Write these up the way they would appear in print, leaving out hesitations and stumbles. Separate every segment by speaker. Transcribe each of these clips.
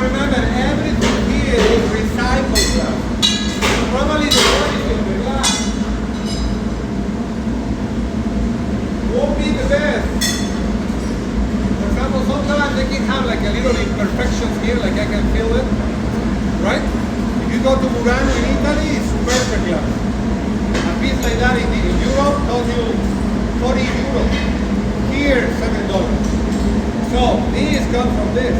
Speaker 1: remember, everything here is recycled glass. So probably the quality of the glass won't be the best. For example, sometimes they can have like a little imperfections here, like I can feel it, right? If you go to Murano in Italy, it's perfect glass. A piece like that in Europe costs you 40 euros. Here, $7. So these come from this.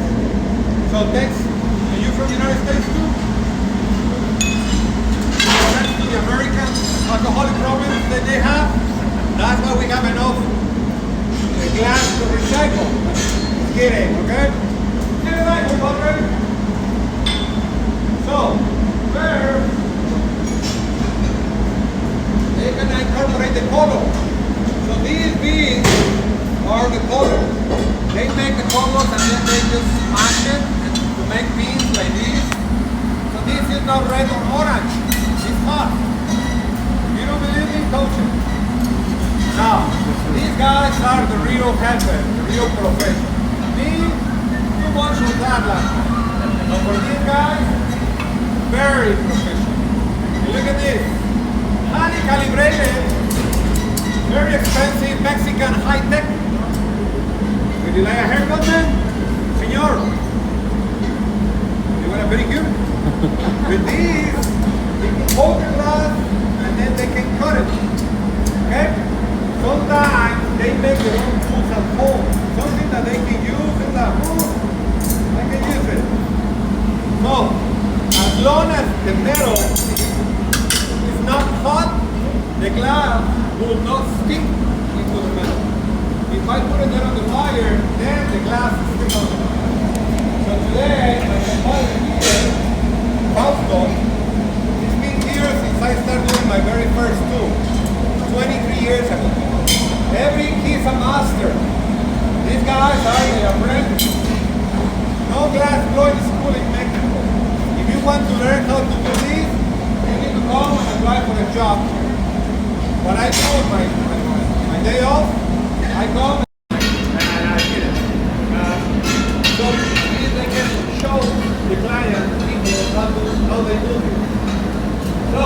Speaker 1: So thanks. Are you from the United States too? Thanks to the American alcoholic problems that they have, that's why we have enough glass to recycle. Just kidding, okay? Get it right, compadre. So, first, they can incorporate the color. So these beads are the colors. They make the colors and then they just smash it and to make beads like this. So this is not red or orange. It's hot. You don't believe me? Coach it. Now, these guys are the real helpers, the real professionals. Me, too much of that last time. But for these guys, very professional. And look at this. Highly calibrated, very expensive Mexican high-tech. Would you like a haircut, man? Senor? You want a pedicure? With these, you can hold the glass and then they can cut it. Okay? Sometimes they make their own tools at home. Something that they can use in the room, they can use it. So, as long as the metal is not hot, the glass will not stick into the metal. If I put it there on the fire, then the glass is still on the fire. So today, my compadre here, Fausto, he's been here since I started doing my very first tool, 23 years ago. He's a master. These guys are the apprentices. No glass blowing school in Mexico. If you want to learn how to do this, you need to come and apply for a job. What I do on my day off, I come and I get it. So they can show the client, people, how they do it. So,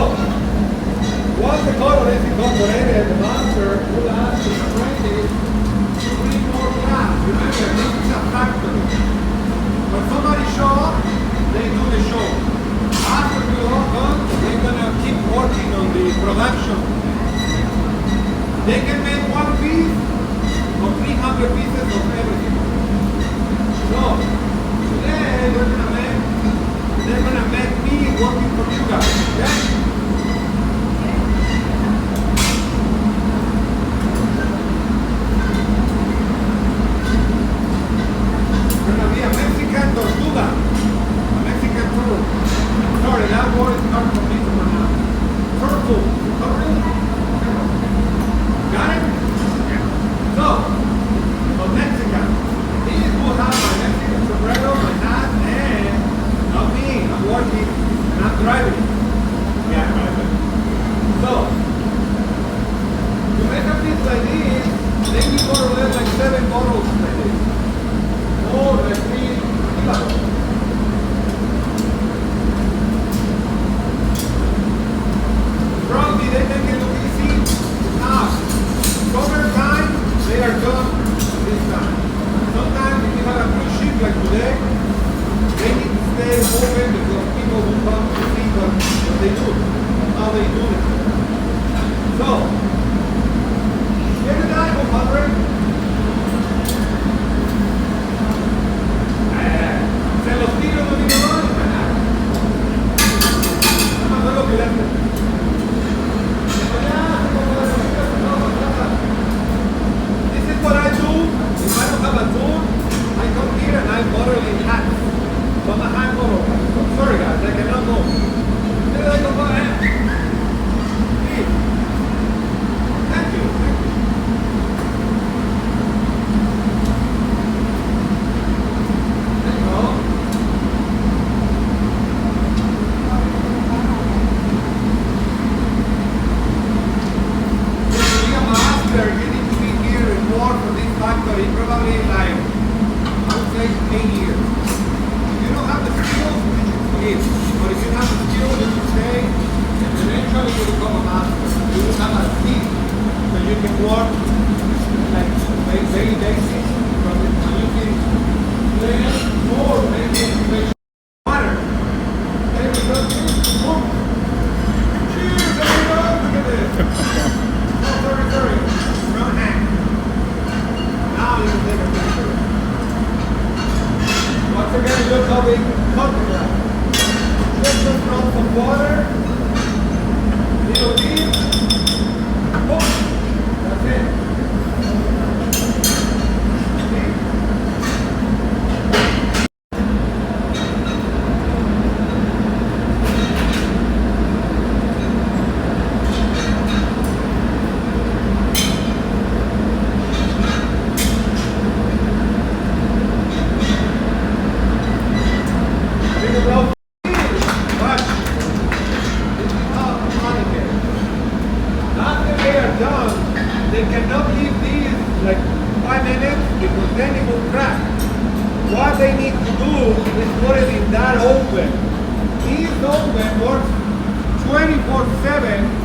Speaker 1: once the color is incorporated, the master will ask the apprentice to bring more glass. Remember, this is a factory. When somebody shows up, they do the show. After we're all done, they're going to keep working on the production. They can make one piece or 300 pieces of everything. So, today they're going to make me working for you guys. Okay? Tortuga, a Mexican turtle. Sorry, that word is hard for me to pronounce. Turtle. Got it? Yeah. So Mexican. These will have my Mexican sombrero, my hat, and not me. I'm working and I'm driving. Yeah, so, to make a piece like this, they need more or less like 7 bottles like this. Or like 3. Probably they make it look easy. Now, summertime, they are done this time. Sometimes if you have a cruise ship like today, they need to stay open because people will come to see what they do, how they do it. So, here it is, compadre. Se los tiro dominadores, nada más lo que le hacen. This is what I do. If I don't have a tool, I come here and I bottle in hats. So I'm a hand bottle. Sorry guys, I cannot move. hot glass. Just some drops of water, little bit, boom, that's it. See? Think about watch. After they are done, they cannot leave these like 5 minutes because then it will crack. What they need to do is put it in that oven. This oven works 24/7